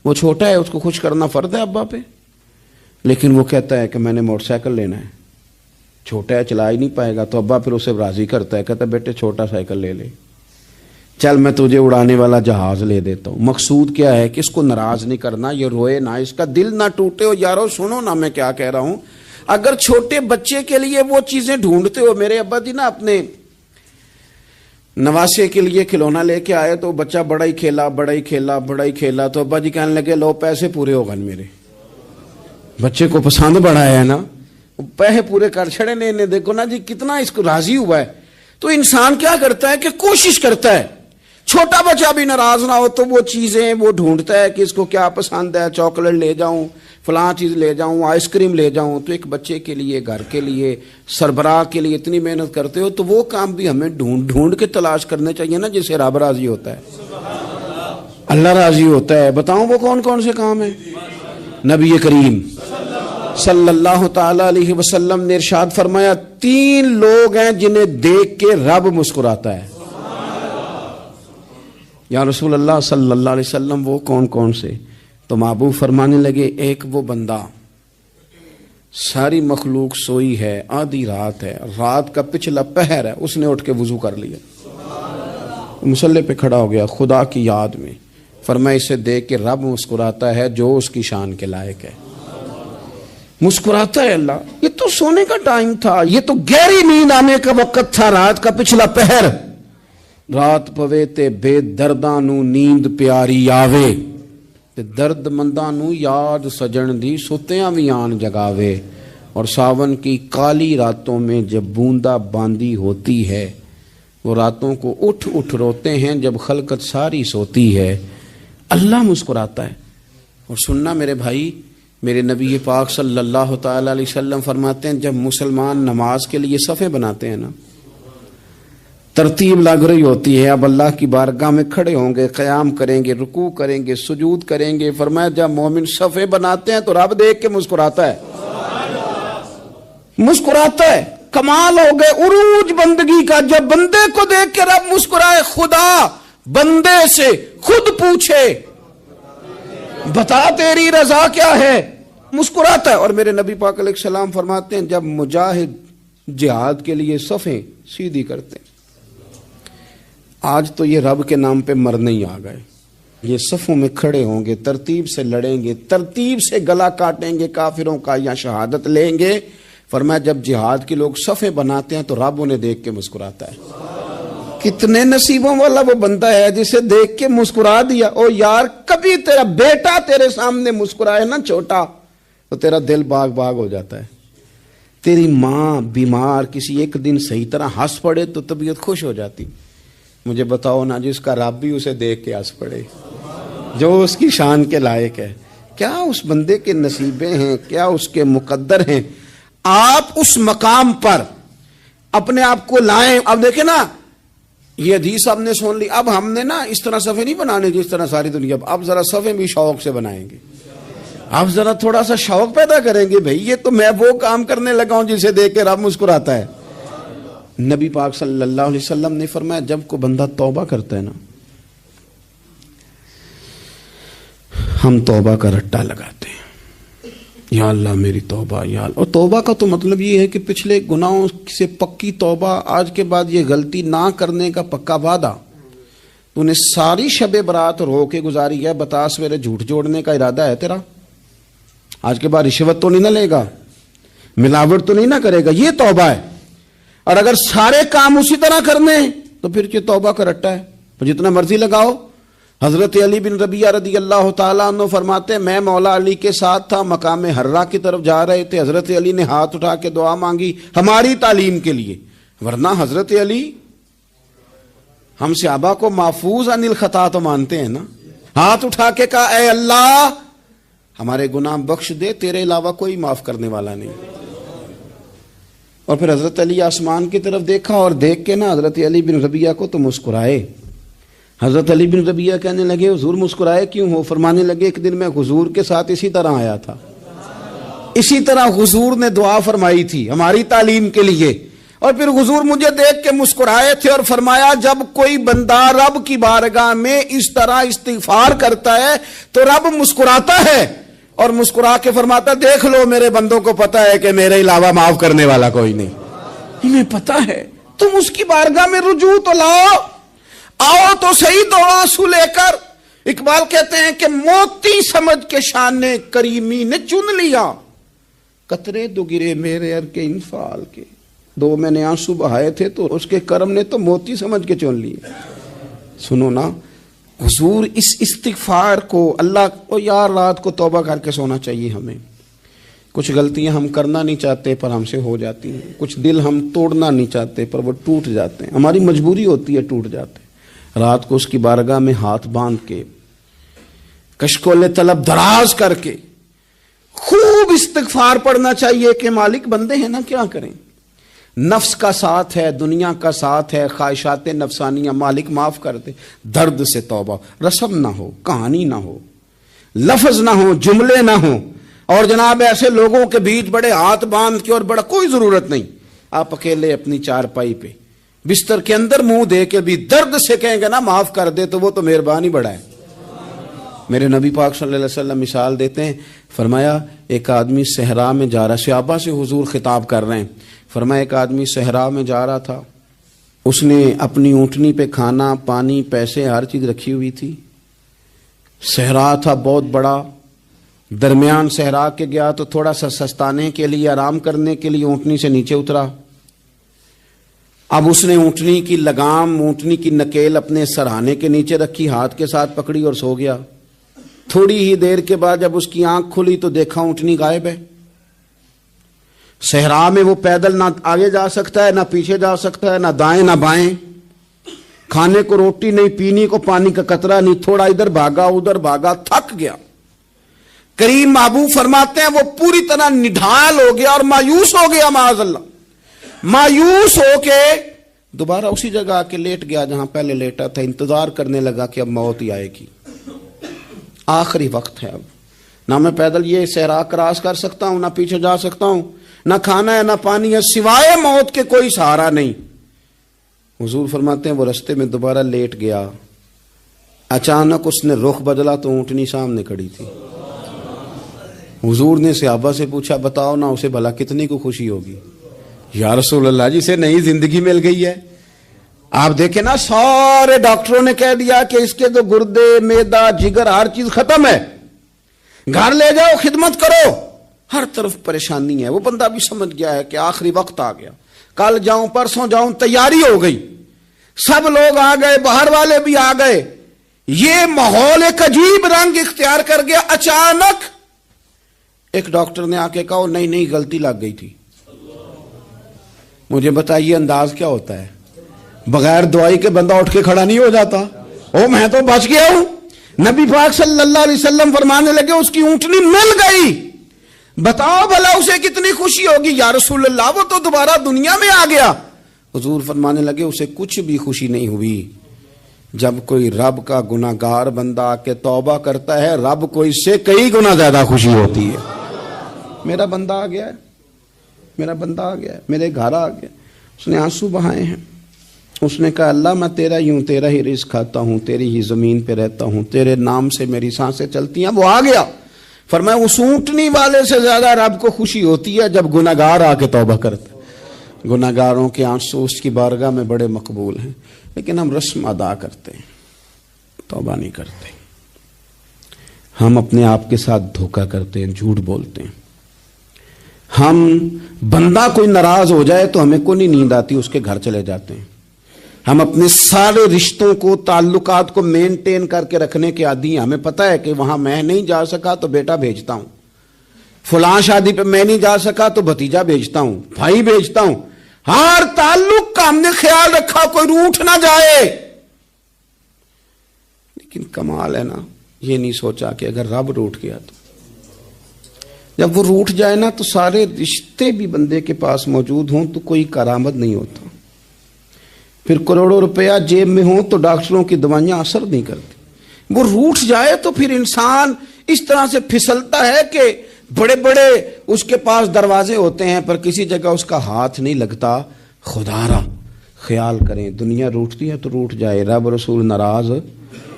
وہ چھوٹا ہے, اس کو خوش کرنا فرض ہے ابا پہ, لیکن وہ کہتا ہے کہ میں نے موٹر سائیکل لینا ہے. چھوٹا ہے, چلا ہی نہیں پائے گا, تو ابا پھر اسے راضی کرتا ہے, کہتا ہے بیٹے چھوٹا سائیکل لے لے, چل میں تجھے اڑانے والا جہاز لے دیتا ہوں. مقصود کیا ہے کہ اس کو ناراض نہیں کرنا, یہ روئے نہ, اس کا دل نہ ٹوٹے. ہو یارو سنو نا میں کیا کہہ رہا ہوں. اگر چھوٹے بچے کے لیے وہ چیزیں ڈھونڈتے ہو, میرے ابا جی نا اپنے نواسے کے لیے کھلونا لے کے آئے تو بچہ بڑا ہی کھیلا, تو ابا جی کہنے لگے لو پیسے پورے ہو گئے. میرے بچے کو پسند بڑا ہے نا, پیسے پورے کر چھڑے نے, دیکھو نا جی کتنا اس کو راضی ہوا ہے. تو انسان کیا کرتا ہے کہ کوشش کرتا ہے, چھوٹا بچہ بھی ناراض نہ ہو تو وہ چیزیں وہ ڈھونڈتا ہے کہ اس کو کیا پسند ہے, چاکلیٹ لے جاؤں, فلاں چیز لے جاؤں, آئس کریم لے جاؤں. تو ایک بچے کے لیے, گھر کے لیے, سربراہ کے لیے اتنی محنت کرتے ہو, تو وہ کام بھی ہمیں ڈھونڈ کے تلاش کرنے چاہیے نا جس سے رب راضی ہوتا ہے, اللہ راضی ہوتا ہے. بتاؤں وہ کون کون سے کام ہیں؟ نبی کریم صلی اللہ تعالی علیہ وسلم نے ارشاد فرمایا 3 لوگ ہیں جنہیں دیکھ کے رب مسکراتا ہے. یا رسول اللہ صلی اللہ علیہ وسلم وہ کون کون سے؟ تو محبوب فرمانے لگے, ایک وہ بندہ ساری مخلوق سوئی ہے, آدھی رات ہے, رات کا پچھلا پہر ہے, اس نے اٹھ کے وضو کر لیا, مصلی پہ کھڑا ہو گیا خدا کی یاد میں. فرمایا اسے دیکھ کے رب مسکراتا ہے جو اس کی شان کے لائق ہے. مسکراتا ہے اللہ. یہ تو سونے کا ٹائم تھا, یہ تو گہری نیند آنے کا وقت تھا, رات کا پچھلا پہر. رات پوے تے بے درداں نو نیند پیاری آوے, تے درد منداں نو یاد سجن دی ستیاں وی آن جگاوے. اور ساون کی کالی راتوں میں جب بوندا باندی ہوتی ہے, وہ راتوں کو اٹھ روتے ہیں جب خلقت ساری سوتی ہے. اللہ مسکراتا ہے. اور سننا میرے بھائی, میرے نبی پاک صلی اللہ تعالی علیہ وسلم فرماتے ہیں جب مسلمان نماز کے لیے صفیں بناتے ہیں نا, ترتیب لگ رہی ہوتی ہے, اب اللہ کی بارگاہ میں کھڑے ہوں گے, قیام کریں گے, رکوع کریں گے, سجود کریں گے. فرمایا جب مومن صفیں بناتے ہیں تو رب دیکھ کے مسکراتا ہے, مسکراتا ہے. کمال ہو گئے عروج بندگی کا, جب بندے کو دیکھ کے رب مسکرائے. خدا بندے سے خود پوچھے بتا تیری رضا کیا ہے, مسکراتا ہے. اور میرے نبی پاک علیہ السلام فرماتے ہیں جب مجاہد جہاد کے لیے صفیں سیدھی کرتے ہیں. آج تو یہ رب کے نام پہ مرنے ہی آ گئے. یہ صفوں میں کھڑے ہوں گے, ترتیب سے لڑیں گے, ترتیب سے گلا کاٹیں گے کافروں کا یا شہادت لیں گے. فرمایا جب جہاد کے لوگ صفیں بناتے ہیں تو رب انہیں دیکھ کے مسکراتا ہے. کتنے نصیبوں والا وہ بندہ ہے جسے دیکھ کے مسکرا دیا. او یار کبھی تیرا بیٹا تیرے سامنے مسکرائے نا چھوٹا, تو تیرا دل باغ باغ ہو جاتا ہے. تیری ماں بیمار کسی ایک دن صحیح طرح ہنس پڑے تو طبیعت خوش ہو جاتی. مجھے بتاؤ نا جس کا رب بھی اسے دیکھ کے ہنس پڑے, جو اس کی شان کے لائق ہے, کیا اس بندے کے نصیبیں ہیں, کیا اس کے مقدر ہیں. آپ اس مقام پر اپنے آپ کو لائیں. اب دیکھیں نا یہ حدیث آپ نے سن لی, اب ہم نے نا اس طرح صفحے نہیں بنانے جس طرح ساری دنیا, اب ذرا صفحے بھی شوق سے بنائیں گے. اب ذرا تھوڑا سا شوق پیدا کریں گے, بھئی یہ تو میں وہ کام کرنے لگا ہوں جسے دیکھ کے رب مسکراتا ہے. نبی پاک صلی اللہ علیہ وسلم نے فرمایا جب کو بندہ توبہ کرتا ہے نا, ہم توبہ کا رٹا لگاتے ہیں، یا اللہ میری توبہ، یا اللہ. اور توبہ کا تو مطلب یہ ہے کہ پچھلے گناہوں سے پکی توبہ، آج کے بعد یہ غلطی نہ کرنے کا پکا وعدہ. تو نے ساری شب برات رو کے گزاری ہے، بتا سویرے جھوٹ جوڑنے کا ارادہ ہے تیرا؟ آج کے بعد رشوت تو نہیں نہ لے گا، ملاوٹ تو نہیں نہ کرے گا، یہ توبہ ہے. اور اگر سارے کام اسی طرح کرنے تو پھر یہ توبہ کا رٹا ہے، تو جتنا مرضی لگاؤ. حضرت علی بن ربیعہ رضی اللہ تعالیٰ عنہ فرماتے میں مولا علی کے ساتھ تھا، مقام حرہ کی طرف جا رہے تھے، حضرت علی نے ہاتھ اٹھا کے دعا مانگی ہماری تعلیم کے لیے، ورنہ حضرت علی ہم صحابہ کو محفوظ عن الخطا تو مانتے ہیں نا. ہاتھ اٹھا کے کہا اے اللہ ہمارے گناہ بخش دے، تیرے علاوہ کوئی معاف کرنے والا نہیں. اور پھر حضرت علی آسمان کی طرف دیکھا اور دیکھ کے نا حضرت علی بن ربیعہ کو تو مسکرائے. حضرت علی بن ربیعہ کہنے لگے حضور مسکرائے کیوں ہو؟ فرمانے لگے ایک دن میں حضور کے ساتھ اسی طرح آیا تھا، اسی طرح حضور نے دعا فرمائی تھی ہماری تعلیم کے لیے، اور پھر حضور مجھے دیکھ کے مسکرائے تھے اور فرمایا جب کوئی بندہ رب کی بارگاہ میں اس طرح استغفار کرتا ہے تو رب مسکراتا ہے اور مسکرا کے فرماتا دیکھ لو میرے بندوں کو پتا ہے کہ میرے علاوہ معاف کرنے والا کوئی نہیں، انہیں پتا ہے، تم اس کی بارگاہ میں رجوع تو لاؤ، آؤ تو صحیح دو آنسو لے کر. اقبال کہتے ہیں کہ موتی سمجھ کے شان کریمی نے چن لیا، قطرے دو گرے میرے ار کے انفال کے، دو میں نے آنسو بہائے تھے تو اس کے کرم نے تو موتی سمجھ کے چن لیے. سنو نا حضور اس استغفار کو اللہ کو یار رات کو توبہ کر کے سونا چاہیے. ہمیں کچھ غلطیاں ہم کرنا نہیں چاہتے پر ہم سے ہو جاتی ہیں، کچھ دل ہم توڑنا نہیں چاہتے پر وہ ٹوٹ جاتے ہیں، ہماری مجبوری ہوتی ہے ٹوٹ جاتے ہیں. رات کو اس کی بارگاہ میں ہاتھ باندھ کے کشکول طلب دراز کر کے خوب استغفار پڑھنا چاہیے کہ مالک بندے ہیں نا کیا کریں، نفس کا ساتھ ہے، دنیا کا ساتھ ہے، خواہشات نفسانیہ، مالک معاف کر دے. درد سے توبہ، رسم نہ ہو، کہانی نہ ہو، لفظ نہ ہو، جملے نہ ہو، اور جناب ایسے لوگوں کے بیچ بڑے ہاتھ باندھ کے اور بڑا کوئی ضرورت نہیں. آپ اکیلے اپنی چارپائی پہ بستر کے اندر منہ دے کے بھی درد سے کہیں گے نا معاف کر دے تو وہ تو مہربانی بڑا ہے. میرے نبی پاک صلی اللہ علیہ وسلم مثال دیتے ہیں، فرمایا ایک آدمی صحرا میں جا رہا، صحابہ سے حضور خطاب کر رہے ہیں، فرمایا ایک آدمی صحرا میں جا رہا تھا، اس نے اپنی اونٹنی پہ کھانا پانی پیسے ہر چیز رکھی ہوئی تھی، صحرا تھا بہت بڑا، درمیان صحرا کے گیا تو تھوڑا سا سستانے کے لیے آرام کرنے کے لیے اونٹنی سے نیچے اترا. اب اس نے اونٹنی کی لگام اونٹنی کی نکیل اپنے سرہانے کے نیچے رکھی، ہاتھ کے ساتھ پکڑی اور سو گیا. تھوڑی ہی دیر کے بعد جب اس کی آنکھ کھلی تو دیکھا اونٹنی غائب ہے. صحرا میں وہ پیدل نہ آگے جا سکتا ہے نہ پیچھے جا سکتا ہے، نہ دائیں نہ بائیں، کھانے کو روٹی نہیں، پینے کو پانی کا قطرہ نہیں، تھوڑا ادھر بھاگا ادھر بھاگا، تھک گیا. کریم محبوب فرماتے ہیں وہ پوری طرح نڈھال ہو گیا اور مایوس ہو گیا، معاذ اللہ، مایوس ہو کے دوبارہ اسی جگہ آ کے لیٹ گیا جہاں پہلے لیٹا تھا. انتظار کرنے لگا کہ اب موت ہی آئے گی، آخری وقت ہے، اب نہ میں پیدل یہ صحرا کراس کر سکتا ہوں، نہ پیچھے جا سکتا ہوں، نہ کھانا ہے نہ پانی ہے، سوائے موت کے کوئی سہارا نہیں. حضور فرماتے ہیں وہ رستے میں دوبارہ لیٹ گیا، اچانک اس نے رخ بدلا تو اونٹنی سامنے کھڑی تھی. حضور نے صحابہ سے پوچھا بتاؤ نا اسے بھلا کتنی کو خوشی ہوگی؟ یا رسول اللہ جی سے نئی زندگی مل گئی ہے. آپ دیکھیں نا سارے ڈاکٹروں نے کہہ دیا کہ اس کے تو گردے میدا جگر ہر چیز ختم ہے، گھر لے جاؤ خدمت کرو، ہر طرف پریشانی ہے. وہ بندہ بھی سمجھ گیا ہے کہ آخری وقت آ گیا، کل جاؤں پرسوں جاؤں، تیاری ہو گئی، سب لوگ آ گئے، باہر والے بھی آ گئے، یہ ماحول ایک عجیب رنگ اختیار کر گیا. اچانک ایک ڈاکٹر نے آ کے کہا نہیں نہیں غلطی لگ گئی تھی. مجھے بتائیے انداز کیا ہوتا ہے؟ بغیر دوائی کے بندہ اٹھ کے کھڑا نہیں ہو جاتا. او میں تو بچ گیا ہوں. نبی پاک صلی اللہ علیہ وسلم فرمانے لگے اس کی اونٹنی مل گئی، بتاؤ بھلا اسے کتنی خوشی ہوگی. یا رسول اللہ وہ تو دوبارہ دنیا میں آ گیا. حضور فرمانے لگے اسے کچھ بھی خوشی نہیں ہوئی. جب کوئی رب کا گناہگار بندہ آ کے توبہ کرتا ہے رب کو اس سے کئی گنا زیادہ خوشی ہوتی ہے. میرا بندہ آ گیا ہے، میرا بندہ آ گیا ہے، میرے گھر آ گیا. اس نے آنسو بہائے ہیں، اس نے کہا اللہ میں تیرا ہی رزق کھاتا ہوں، تیری ہی زمین پہ رہتا ہوں، تیرے نام سے میری سانسیں چلتی ہیں۔ وہ آ گیا۔ فرمایا اس اونٹنی والے سے زیادہ رب کو خوشی ہوتی ہے جب گناہگار آ کے توبہ کرتے۔ گناہگاروں کے آنسو اس کی بارگاہ میں بڑے مقبول ہیں، لیکن ہم رسم ادا کرتے ہیں، توبہ نہیں کرتے۔ ہم اپنے آپ کے ساتھ دھوکہ کرتے ہیں، جھوٹ بولتے ہیں۔ ہم بندہ کوئی ناراض ہو جائے تو ہمیں کوئی نہیں نیند آتی، اس کے گھر چلے جاتے ہیں۔ ہم اپنے سارے رشتوں کو، تعلقات کو مینٹین کر کے رکھنے کے عادی ہیں۔ ہمیں پتہ ہے کہ وہاں میں نہیں جا سکا تو بیٹا بھیجتا ہوں، فلاں شادی پہ میں نہیں جا سکا تو بھتیجا بھیجتا ہوں، بھائی بھیجتا ہوں۔ ہر تعلق کا ہم نے خیال رکھا کوئی روٹھ نہ جائے۔ لیکن کمال ہے نا، یہ نہیں سوچا کہ اگر رب روٹھ گیا تو جب وہ روٹھ جائے نا تو سارے رشتے بھی بندے کے پاس موجود ہوں تو کوئی کارآمد نہیں ہوتا۔ پھر کروڑوں روپیہ جیب میں ہوں تو ڈاکٹروں کی دوائیاں اثر نہیں کرتی۔ وہ روٹھ جائے تو پھر انسان اس طرح سے پھسلتا ہے کہ بڑے بڑے اس کے پاس دروازے ہوتے ہیں پر کسی جگہ اس کا ہاتھ نہیں لگتا۔ خدا را خیال کریں، دنیا روٹتی ہے تو روٹھ جائے، رب رسول ناراض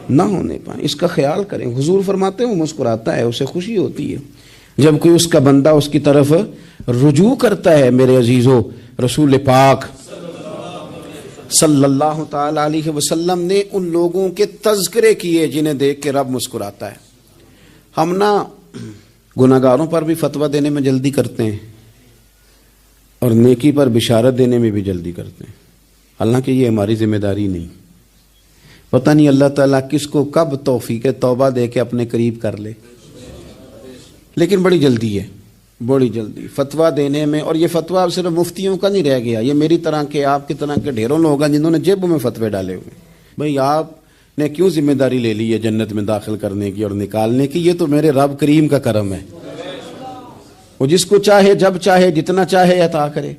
نہ ہونے پائیں، اس کا خیال کریں۔ حضور فرماتے ہیں وہ مسکراتا ہے، اسے خوشی ہوتی ہے جب کوئی اس کا بندہ اس کی طرف رجوع کرتا ہے۔ میرے عزیزو، رسول پاک صلی اللہ تعالی علیہ وسلم نے ان لوگوں کے تذکرے کیے جنہیں دیکھ کے رب مسکراتا ہے۔ ہم نا گناہگاروں پر بھی فتویٰ دینے میں جلدی کرتے ہیں اور نیکی پر بشارت دینے میں بھی جلدی کرتے ہیں، حالانکہ یہ ہماری ذمہ داری نہیں۔ پتہ نہیں اللہ تعالیٰ کس کو کب توفیق توبہ دے کے اپنے قریب کر لے، لیکن بڑی جلدی ہے، بڑی جلدی فتویٰ دینے میں۔ اور یہ فتویٰ اب صرف مفتیوں کا نہیں رہ گیا، یہ میری طرح کے، آپ کی طرح کے ڈھیروں لوگ ہیں جنہوں نے جیبوں میں فتوے ڈالے ہوئے۔ بھئی آپ نے کیوں ذمہ داری لے لی ہے جنت میں داخل کرنے کی اور نکالنے کی؟ یہ تو میرے رب کریم کا کرم ہے، وہ جس کو چاہے جب چاہے جتنا چاہے عطا کرے۔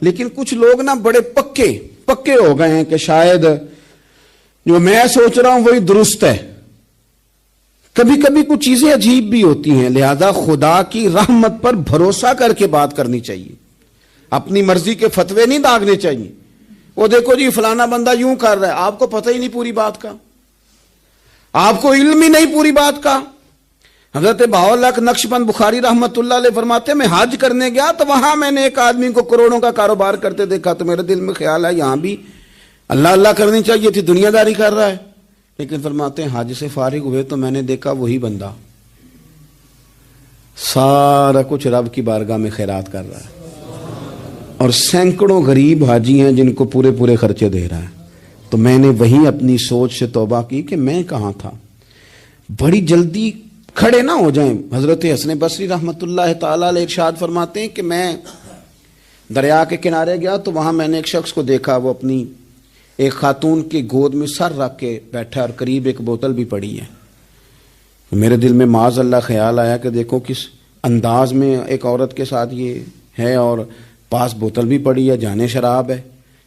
لیکن کچھ لوگ نا بڑے پکے ہو گئے ہیں کہ شاید جو میں سوچ رہا ہوں وہی درست ہے۔ کبھی کبھی کچھ چیزیں عجیب بھی ہوتی ہیں، لہذا خدا کی رحمت پر بھروسہ کر کے بات کرنی چاہیے، اپنی مرضی کے فتوے نہیں داغنے چاہیے۔ وہ دیکھو جی فلانا بندہ یوں کر رہا ہے، آپ کو پتہ ہی نہیں پوری بات کا، آپ کو علم ہی نہیں پوری بات کا۔ حضرت بہاءاللہ نقشبند بخاری رحمت اللہ علیہ فرماتے ہیں میں حج کرنے گیا تو وہاں میں نے ایک آدمی کو کروڑوں کا کاروبار کرتے دیکھا تو میرے دل میں خیال ہے یہاں بھی اللہ اللہ کرنی چاہیے تھی، دنیا داری کر رہا ہے۔ لیکن فرماتے ہیں حج سے فارغ ہوئے تو میں نے دیکھا وہی بندہ سارا کچھ رب کی بارگاہ میں خیرات کر رہا ہے، اور سینکڑوں غریب حاجی ہیں جن کو پورے خرچے دے رہا ہے۔ تو میں نے وہی اپنی سوچ سے توبہ کی کہ میں کہاں تھا۔ بڑی جلدی کھڑے نہ ہو جائیں۔ حضرت حسن بصری رحمت اللہ تعالی علیہ ارشاد فرماتے ہیں کہ میں دریا کے کنارے گیا تو وہاں میں نے ایک شخص کو دیکھا، وہ اپنی ایک خاتون کی گود میں سر رکھ کے بیٹھا اور قریب ایک بوتل بھی پڑی ہے۔ میرے دل میں معاذ اللہ خیال آیا کہ دیکھو کس انداز میں ایک عورت کے ساتھ یہ ہے، اور پاس بوتل بھی پڑی ہے، جانے شراب ہے۔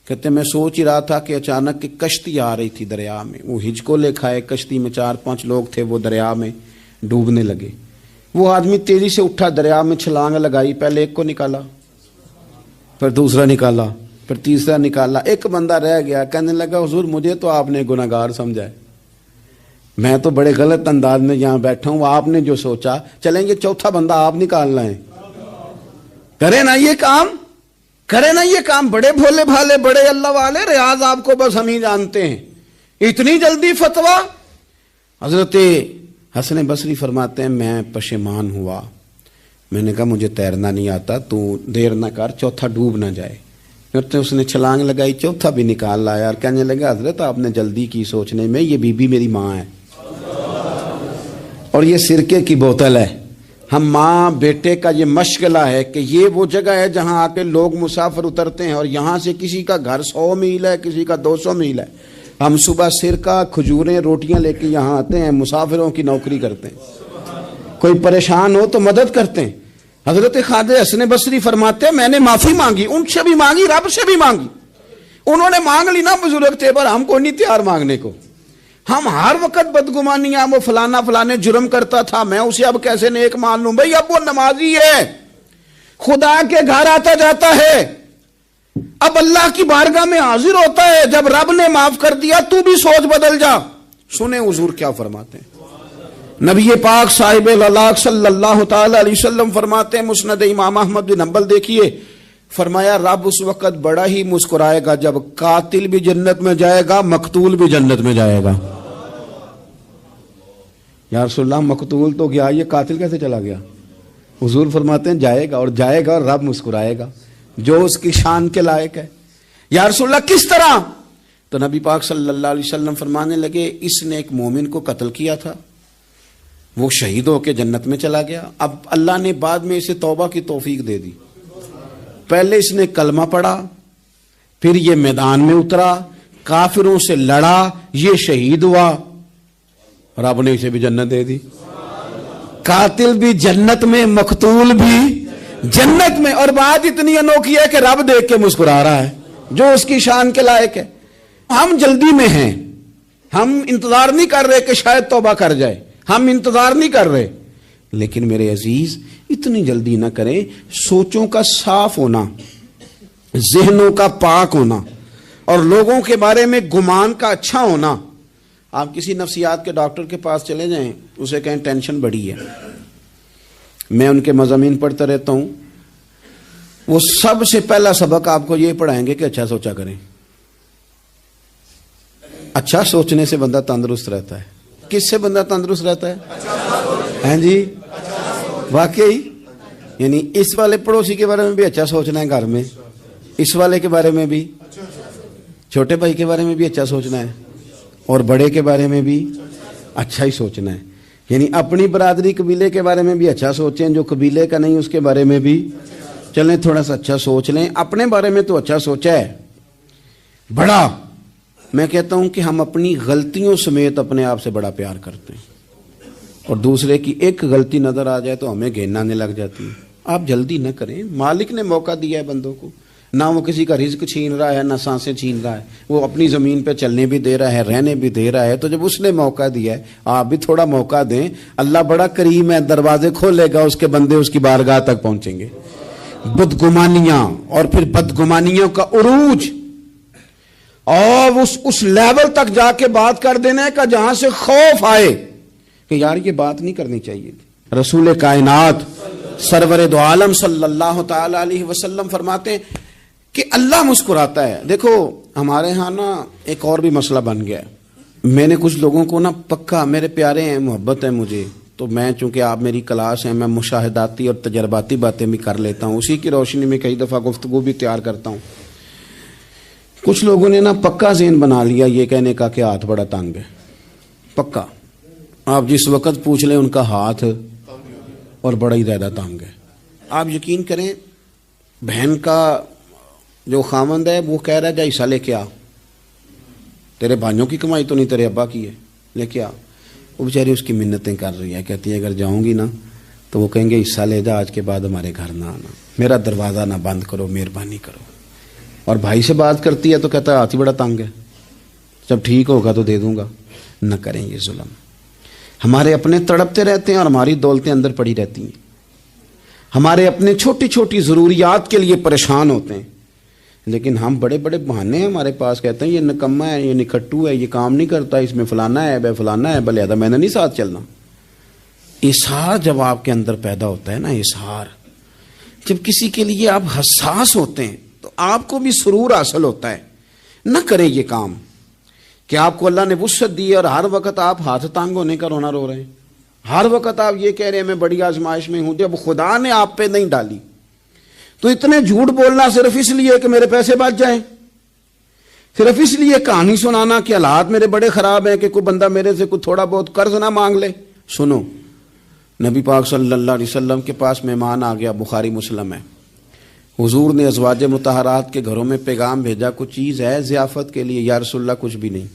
کہتے میں سوچ ہی رہا تھا کہ اچانک ایک کشتی آ رہی تھی دریا میں، وہ ہجکو لے کھائے، کشتی میں 4-5 لوگ تھے، وہ دریا میں ڈوبنے لگے۔ وہ آدمی تیزی سے اٹھا، دریا میں چھلانگ لگائی، پہلے ایک کو نکالا، پھر دوسرا نکالا، پھر تیسرا نکالا، ایک بندہ رہ گیا۔ کہنے لگا حضور مجھے تو آپ نے گناہگار سمجھا ہے، میں تو بڑے غلط انداز میں یہاں بیٹھا ہوں، آپ نے جو سوچا چلیں گے چوتھا بندہ آپ نکالنا ہے، کرے نا یہ کام، کرے نا یہ کام۔ بڑے بھولے بھالے، بڑے اللہ والے، ریاض آپ کو بس ہم ہی جانتے ہیں، اتنی جلدی فتویٰ۔ حضرت حسن بصری فرماتے ہیں میں پشیمان ہوا، میں نے کہا مجھے تیرنا نہیں آتا، تو دیر نہ کر، چوتھا ڈوب نہ جائے۔ پھر اس نے چھلانگ لگائی، چوتھا بھی نکال لایا اور کہنے لگا حضرت آپ نے جلدی کی سوچنے میں، یہ بی بی میری ماں ہے اور یہ سرکے کی بوتل ہے۔ ہم ماں بیٹے کا یہ مشغلہ ہے کہ یہ وہ جگہ ہے جہاں آ کے لوگ مسافر اترتے ہیں، اور یہاں سے کسی کا گھر 100 میل ہے، کسی کا 200 میل ہے۔ ہم صبح سرکہ، کھجوریں، روٹیاں لے کے یہاں آتے ہیں، مسافروں کی نوکری کرتے ہیں، کوئی پریشان ہو تو مدد کرتے ہیں۔ حضرت خواجہ حسن بصری فرماتے ہیں میں نے معافی مانگی، ان سے بھی مانگی، رب سے بھی مانگی۔ انہوں نے مانگ لی نا بزرگ تھے، پر ہم کو نہیں تیار مانگنے کو۔ ہم ہر وقت بدگمانیاں، وہ فلانے جرم کرتا تھا، میں اسے اب کیسے نیک مان لوں؟ بھئی اب وہ نمازی ہے، خدا کے گھر آتا جاتا ہے، اب اللہ کی بارگاہ میں حاضر ہوتا ہے، جب رب نے معاف کر دیا تو بھی سوچ بدل جا۔ سنیں حضور کیا فرماتے ہیں، نبی پاک صاحب الاخلاق صلی اللہ تعالی علیہ وسلم فرماتے ہیں، مسند امام احمد بن حنبل دیکھیے، فرمایا رب اس وقت بڑا ہی مسکرائے گا جب قاتل بھی جنت میں جائے گا، مقتول بھی جنت میں جائے گا۔ یا رسول اللہ مقتول تو گیا، یہ قاتل کیسے چلا گیا؟ حضور فرماتے ہیں جائے گا، اور جائے گا اور رب مسکرائے گا جو اس کی شان کے لائق ہے۔ یا رسول اللہ کس طرح؟ تو نبی پاک صلی اللہ علیہ وسلم فرمانے لگے، اس نے ایک مومن کو قتل کیا تھا، وہ شہید ہو کے جنت میں چلا گیا، اب اللہ نے بعد میں اسے توبہ کی توفیق دے دی۔ پہلے اس نے کلمہ پڑھا، پھر یہ میدان میں اترا، کافروں سے لڑا، یہ شہید ہوا، رب نے اسے بھی جنت دے دی۔ قاتل بھی جنت میں، مقتول بھی جنت میں، اور بات اتنی انوکھی ہے کہ رب دیکھ کے مسکرا رہا ہے جو اس کی شان کے لائق ہے۔ ہم جلدی میں ہیں، ہم انتظار نہیں کر رہے کہ شاید توبہ کر جائے، ہم انتظار نہیں کر رہے، لیکن میرے عزیز اتنی جلدی نہ کریں۔ سوچوں کا صاف ہونا، ذہنوں کا پاک ہونا، اور لوگوں کے بارے میں گمان کا اچھا ہونا۔ آپ کسی نفسیات کے ڈاکٹر کے پاس چلے جائیں، اسے کہیں ٹینشن بڑی ہے، میں ان کے مضامین پڑھتا رہتا ہوں، وہ سب سے پہلا سبق آپ کو یہ پڑھائیں گے کہ اچھا سوچا کریں۔ اچھا سوچنے سے بندہ تندرست رہتا ہے۔ کس سے بندہ تندرست رہتا ہے؟ ہیں جی واقعی، یعنی اس والے پڑوسی کے بارے میں بھی اچھا سوچنا ہے گھر میں، اس والے کے بارے میں بھی، چھوٹے بھائی کے بارے میں بھی اچھا سوچنا ہے، اور بڑے کے بارے میں بھی اچھا ہی سوچنا ہے۔ یعنی اپنی برادری قبیلے کے بارے میں بھی اچھا سوچیں، جو قبیلے کا نہیں اس کے بارے میں بھی چلیں تھوڑا سا اچھا سوچ لیں۔ اپنے بارے میں تو اچھا سوچا ہے بڑا، میں کہتا ہوں کہ ہم اپنی غلطیوں سمیت اپنے آپ سے بڑا پیار کرتے ہیں، اور دوسرے کی ایک غلطی نظر آ جائے تو ہمیں گھن آنے لگ جاتی ہے۔ آپ جلدی نہ کریں، مالک نے موقع دیا ہے بندوں کو، نہ وہ کسی کا رزق چھین رہا ہے، نہ سانسیں چھین رہا ہے، وہ اپنی زمین پہ چلنے بھی دے رہا ہے، رہنے بھی دے رہا ہے، تو جب اس نے موقع دیا ہے آپ بھی تھوڑا موقع دیں۔ اللہ بڑا کریم ہے، دروازے کھولے گا، اس کے بندے اس کی بارگاہ تک پہنچیں گے۔ بدگمانیاں اور پھر بدگمانیوں کا عروج، اور اس لیول تک جا کے بات کر دینے کا جہاں سے خوف آئے کہ یار یہ بات نہیں کرنی چاہیے تھی۔ رسول کائنات سرور دو عالم صلی اللہ تعالی علیہ وسلم فرماتے ہیں کہ اللہ مسکراتا ہے۔ دیکھو ہمارے ہاں نا ایک اور بھی مسئلہ بن گیا ہے، میں نے کچھ لوگوں کو نا پکا، میرے پیارے ہیں، محبت ہے مجھے، تو میں چونکہ آپ میری کلاس ہیں، میں مشاہداتی اور تجرباتی باتیں بھی کر لیتا ہوں، اسی کی روشنی میں کئی دفعہ گفتگو بھی تیار کرتا ہوں۔ کچھ لوگوں نے نا پکا ذہن بنا لیا یہ کہنے کا کہ ہاتھ بڑا تنگ ہے، پکا، آپ جس وقت پوچھ لیں ان کا ہاتھ اور بڑا ہی زیادہ تنگ ہے۔ آپ یقین کریں، بہن کا جو خامند ہے وہ کہہ رہا ہے جا حصہ لے کے آ، تیرے بھائیوں کی کمائی تو نہیں، تیرے ابا کی ہے، لے کے آ۔ وہ بیچاری اس کی منتیں کر رہی ہے، کہتی ہے اگر جاؤں گی نا تو وہ کہیں گے حصہ لے جا، آج کے بعد ہمارے گھر نہ آنا، میرا دروازہ نہ بند کرو، مہربانی کرو۔ اور بھائی سے بات کرتی ہے تو کہتا ہے ہاتھ ہی بڑا تنگ ہے، جب ٹھیک ہوگا تو دے دوں گا۔ نہ کریں یہ ظلم، ہمارے اپنے تڑپتے رہتے ہیں اور ہماری دولتیں اندر پڑی رہتی ہیں، ہمارے اپنے چھوٹی چھوٹی ضروریات کے لیے پریشان ہوتے ہیں، لیکن ہم بڑے بڑے بہانے ہیں ہمارے پاس، کہتے ہیں یہ نکما ہے، یہ نکھٹو ہے، یہ کام نہیں کرتا، اس میں فلانا ہے، بے فلانا ہے، بلے میں نے نہیں ساتھ چلنا۔ اظہار جب آپ کے اندر پیدا ہوتا ہے نا، اظہار جب کسی کے لیے آپ حساس ہوتے ہیں تو آپ کو بھی سرور حاصل ہوتا ہے۔ نہ کریں یہ کام کہ آپ کو اللہ نے وسعت دی اور ہر وقت آپ ہاتھ تانگ ہونے کا رونا رو رہے ہیں، ہر وقت آپ یہ کہہ رہے ہیں میں بڑی آزمائش میں ہوں، جب خدا نے آپ پہ نہیں ڈالی تو اتنے جھوٹ بولنا صرف اس لیے کہ میرے پیسے بچ جائیں، صرف اس لیے کہانی سنانا کہ حالات میرے بڑے خراب ہیں کہ کوئی بندہ میرے سے کوئی تھوڑا بہت قرض نہ مانگ لے۔ سنو، نبی پاک صلی اللہ علیہ وسلم کے پاس مہمان آ گیا، بخاری مسلم ہے، حضور نے ازواج مطہرات کے گھروں میں پیغام بھیجا کچھ چیز ہے ضیافت کے لیے، یا رسول اللہ کچھ بھی نہیں،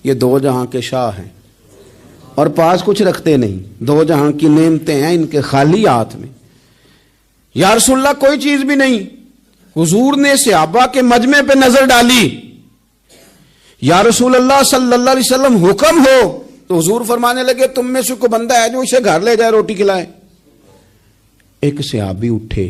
یہ دو جہاں کے شاہ ہیں اور پاس کچھ رکھتے نہیں، دو جہاں کی نعمتیں ہیں ان کے خالی ہاتھ میں، یا رسول اللہ کوئی چیز بھی نہیں۔ حضور نے صحابہ کے مجمع پہ نظر ڈالی، یا رسول اللہ صلی اللہ علیہ وسلم حکم ہو، تو حضور فرمانے لگے تم میں سے کوئی بندہ ہے جو اسے گھر لے جائے روٹی کھلائے۔ ایک صحابی اٹھے،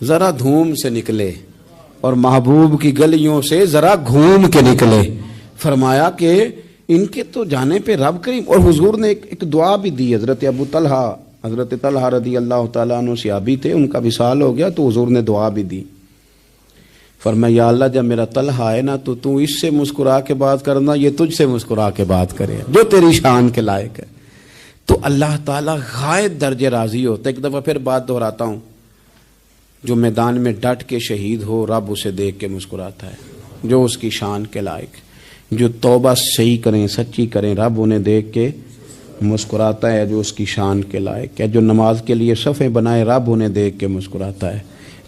ذرا دھوم سے نکلے اور محبوب کی گلیوں سے ذرا گھوم کے نکلے. فرمایا کہ ان کے تو جانے پہ رب کریم. اور حضور نے ایک دعا بھی دی. حضرت طلحہ رضی اللہ تعالیٰ عنہ صحابی تھے, ان کا وصال ہو گیا تو حضور نے دعا بھی دی. فرمایا یا اللہ جب میرا طلحہ ہے نا تو اس سے مسکرا کے بات کرنا, یہ تجھ سے مسکرا کے بات کرے جو تیری شان کے لائق ہے. تو اللہ تعالیٰ غائب درجے راضی ہوتا ہے. ایک دفعہ پھر بات دہراتا ہوں, جو میدان میں ڈٹ کے شہید ہو رب اسے دیکھ کے مسکراتا ہے جو اس کی شان کے لائق. جو توبہ صحیح کریں سچی کریں رب انہیں دیکھ کے مسکراتا ہے جو اس کی شان کے لائق ہے. جو نماز کے لیے صفیں بنائے رب انہیں دیکھ کے مسکراتا ہے.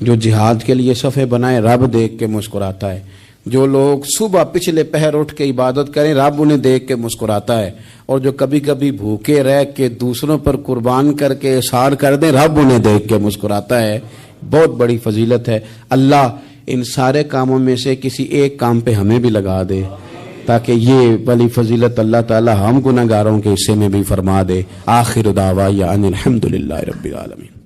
جو جہاد کے لیے صفیں بنائے رب دیکھ کے مسکراتا ہے. جو لوگ صبح پچھلے پہر اٹھ کے عبادت کریں رب انہیں دیکھ کے مسکراتا ہے. اور جو کبھی کبھی بھوکے رہ کے دوسروں پر قربان کر کے احسان کر دیں رب انہیں دیکھ کے مسکراتا ہے. بہت بڑی فضیلت ہے. اللہ ان سارے کاموں میں سے کسی ایک کام پہ ہمیں بھی لگا دے تاکہ یہ بڑی فضیلت اللہ تعالی ہم گناہگاروں کے حصے میں بھی فرما دے. آخر دعوانا ان الحمد للہ رب العالمین.